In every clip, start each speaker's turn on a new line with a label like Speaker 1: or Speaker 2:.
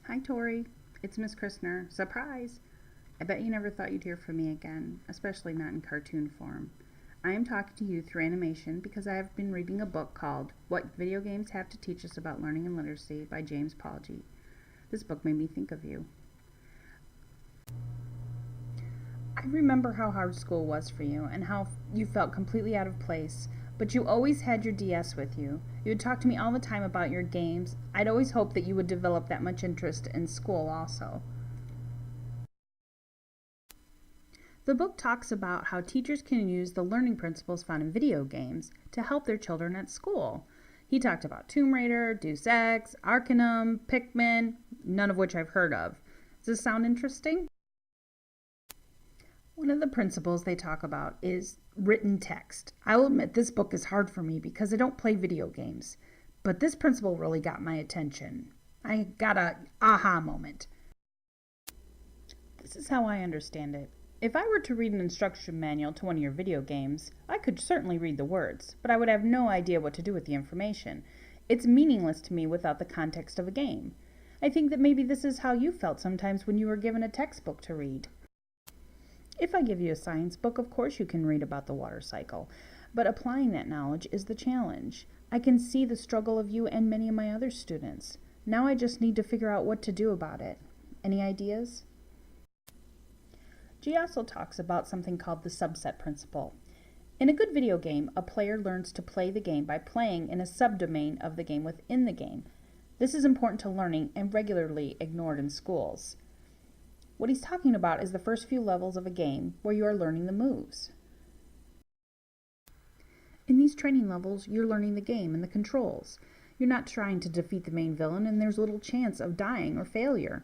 Speaker 1: Hi, Tori. It's Miss Chrisner. Surprise! I bet you never thought you'd hear from me again, especially not in cartoon form. I am talking to you through animation because I have been reading a book called What Video Games Have to Teach Us About Learning and Literacy by James Palgi. This book made me think of you. I remember how hard school was for you and how you felt completely out of place, but you always had your DS with you. You would talk to me all the time about your games. I'd always hoped that you would develop that much interest in school also. The book talks about how teachers can use the learning principles found in video games to help their children at school. He talked about Tomb Raider, Deus Ex, Arcanum, Pikmin, none of which I've heard of. Does this sound interesting? One of the principles they talk about is written text. I will admit this book is hard for me because I don't play video games, but this principle really got my attention. I got a aha moment. This is how I understand it. If I were to read an instruction manual to one of your video games, I could certainly read the words, but I would have no idea what to do with the information. It's meaningless to me without the context of a game. I think that maybe this is how you felt sometimes when you were given a textbook to read. If I give you a science book, of course you can read about the water cycle, but applying that knowledge is the challenge. I can see the struggle of you and many of my other students. Now I just need to figure out what to do about it. Any ideas? G also talks about something called the subset principle. In a good video game, a player learns to play the game by playing in a subdomain of the game within the game. This is important to learning and regularly ignored in schools. What he's talking about is the first few levels of a game where you are learning the moves. In these training levels, you're learning the game and the controls. You're not trying to defeat the main villain, and there's little chance of dying or failure.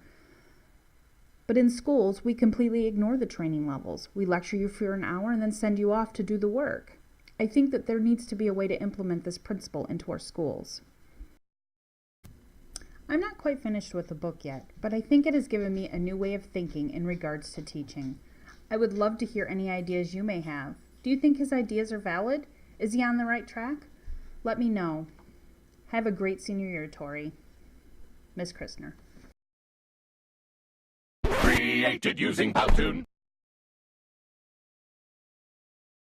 Speaker 1: But in schools, we completely ignore the training levels. We lecture you for an hour and then send you off to do the work. I think that there needs to be a way to implement this principle into our schools. I'm not quite finished with the book yet, but I think it has given me a new way of thinking in regards to teaching. I would love to hear any ideas you may have. Do you think his ideas are valid? Is he on the right track? Let me know. Have a great senior year, Tori. Miss Chrisner.
Speaker 2: Created using Powtoon.